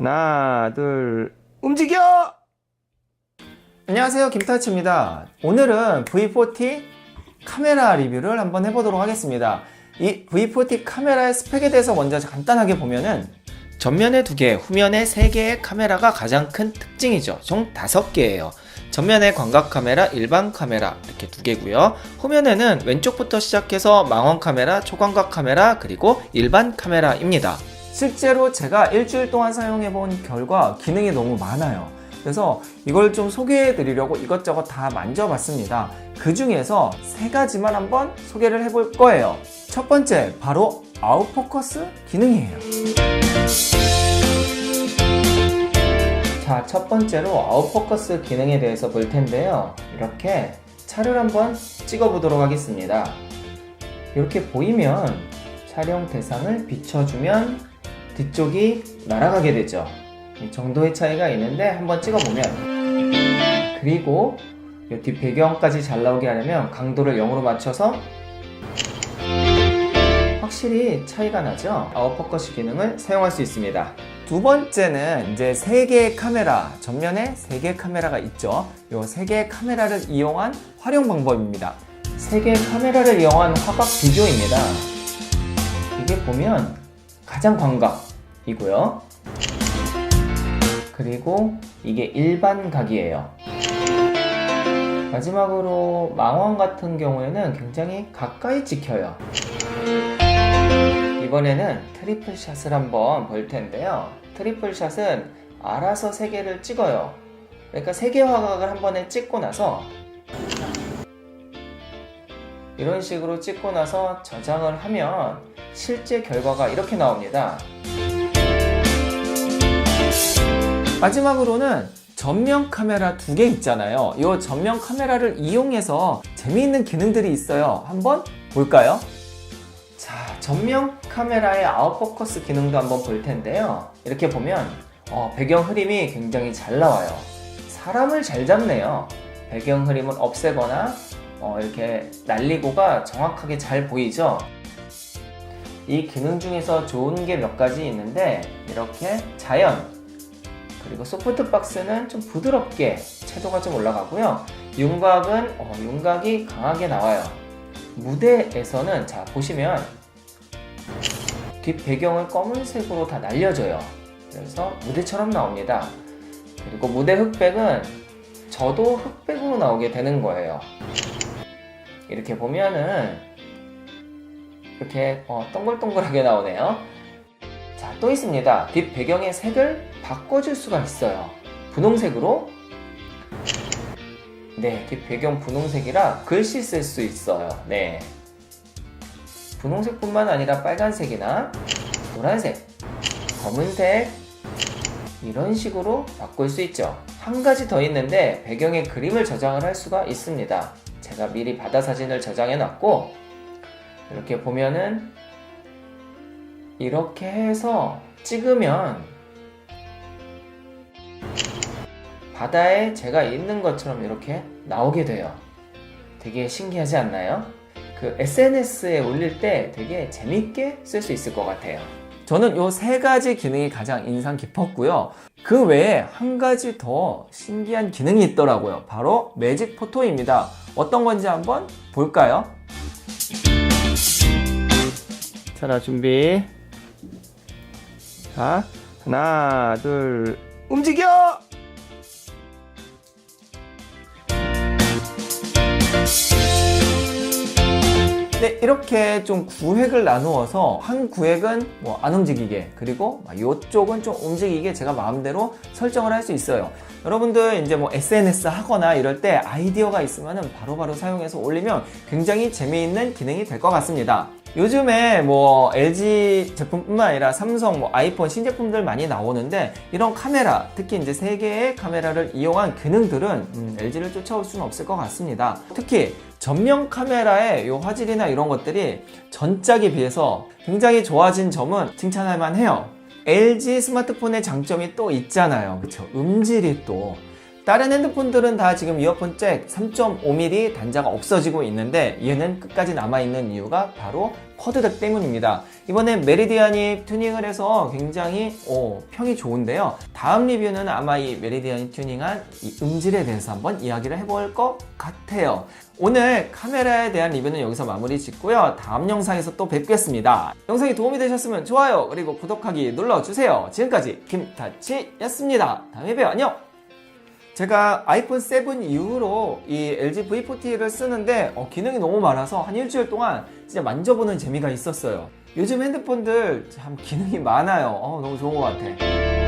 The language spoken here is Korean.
하나, 둘, 움직여! 안녕하세요, 김타치입니다. 오늘은 V40 카메라 리뷰를 한번 해보도록 하겠습니다. 이 V40 카메라의 스펙에 대해서 먼저 간단하게 보면은 전면에 2개, 후면에 3개의 카메라가 가장 큰 특징이죠. 총 5개예요. 전면에 광각 카메라, 일반 카메라 이렇게 2개고요. 후면에는 왼쪽부터 시작해서 망원 카메라, 초광각 카메라, 그리고 일반 카메라입니다. 실제로 제가 일주일 동안 사용해 본 결과 기능이 너무 많아요. 그래서 이걸 좀 소개해 드리려고 이것저것 다 만져봤습니다. 그 중에서 3가지만 한번 소개를 해볼 거예요. 첫 번째, 바로 아웃포커스 기능이에요. 자, 첫 번째로 아웃포커스 기능에 대해서 볼 텐데요. 이렇게 차를 한번 찍어 보도록 하겠습니다. 이렇게 보이면 촬영 대상을 비춰주면 뒤쪽이 날아가게 되죠. 이 정도의 차이가 있는데 한번 찍어보면, 그리고 이 뒷 배경까지 잘 나오게 하려면 강도를 0으로 맞춰서 확실히 차이가 나죠. 아웃포커스 기능을 사용할 수 있습니다. 두 번째는 이제 3개의 카메라, 전면에 3개의 카메라가 있죠. 이 3개의 카메라를 이용한 활용 방법입니다. 3개의 카메라를 이용한 화각 비교입니다. 이게 보면 가장 광각이고요. 그리고 이게 일반 각이에요. 마지막으로 망원 같은 경우에는 굉장히 가까이 찍혀요. 이번에는 트리플 샷을 한번 볼 텐데요. 트리플 샷은 알아서 3개를 찍어요. 그러니까 3개 화각을 한 번에 찍고 나서 이런 식으로 찍고 나서 저장을 하면 실제 결과가 이렇게 나옵니다. 마지막으로는 전면 카메라 2개 있잖아요. 이 전면 카메라를 이용해서 재미있는 기능들이 있어요. 한번 볼까요? 자, 전면 카메라의 아웃포커스 기능도 한번 볼 텐데요. 이렇게 보면 배경 흐림이 굉장히 잘 나와요. 사람을 잘 잡네요. 배경 흐림을 없애거나 이렇게 날리고가 정확하게 잘 보이죠. 이 기능 중에서 좋은 게 몇 가지 있는데, 이렇게 자연, 그리고 소프트박스는 좀 부드럽게 채도가 좀 올라가고요. 윤곽은 윤곽이 강하게 나와요. 무대에서는 자 보시면 뒷 배경을 검은색으로 다 날려줘요. 그래서 무대처럼 나옵니다. 그리고 무대 흑백은 저도 흑백으로 나오게 되는 거예요. 이렇게 보면은 이렇게 동글동글하게 나오네요. 자, 또 있습니다. 뒷 배경의 색을 바꿔줄 수가 있어요. 분홍색으로. 네, 뒷 배경 분홍색이라 글씨 쓸 수 있어요. 네, 분홍색뿐만 아니라 빨간색이나 노란색, 검은색 이런 식으로 바꿀 수 있죠. 한 가지 더 있는데 배경에 그림을 저장을 할 수가 있습니다. 제가 미리 바다 사진을 저장해 놨고, 이렇게 보면은 이렇게 해서 찍으면 바다에 제가 있는 것처럼 이렇게 나오게 돼요. 되게 신기하지 않나요? 그 SNS에 올릴 때 되게 재밌게 쓸 수 있을 것 같아요. 저는 이 3가지 기능이 가장 인상 깊었고요. 그 외에 한 가지 더 신기한 기능이 있더라고요. 바로 매직 포토입니다. 어떤 건지 한번 볼까요? 자, 준비. 자, 하나, 둘, 움직여! 네, 이렇게 좀 구획을 나누어서 한 구획은 안 움직이게, 그리고 이쪽은 좀 움직이게 제가 마음대로 설정을 할 수 있어요. 여러분들 이제 SNS 하거나 이럴 때 아이디어가 있으면 바로바로 사용해서 올리면 굉장히 재미있는 기능이 될 것 같습니다. 요즘에 LG 제품뿐만 아니라 삼성, 아이폰 신제품들 많이 나오는데, 이런 카메라, 특히 이제 3개의 카메라를 이용한 기능들은 LG를 쫓아올 수는 없을 것 같습니다. 특히 전면 카메라의 이 화질이나 이런 것들이 전작에 비해서 굉장히 좋아진 점은 칭찬할 만해요. LG 스마트폰의 장점이 또 있잖아요. 그쵸? 음질이 또 다른 핸드폰들은 다 지금 이어폰 잭 3.5mm 단자가 없어지고 있는데 얘는 끝까지 남아있는 이유가 바로 쿼드덱 때문입니다. 이번에 메리디안이 튜닝을 해서 굉장히 평이 좋은데요. 다음 리뷰는 아마 이 메리디안이 튜닝한 이 음질에 대해서 한번 이야기를 해볼 것 같아요. 오늘 카메라에 대한 리뷰는 여기서 마무리 짓고요. 다음 영상에서 또 뵙겠습니다. 영상이 도움이 되셨으면 좋아요 그리고 구독하기 눌러주세요. 지금까지 김타치였습니다. 다음에 봬요. 안녕! 제가 아이폰 7 이후로 이 LG V40를 쓰는데 기능이 너무 많아서 한 일주일 동안 진짜 만져보는 재미가 있었어요. 요즘 핸드폰들 참 기능이 많아요. 너무 좋은 것 같아.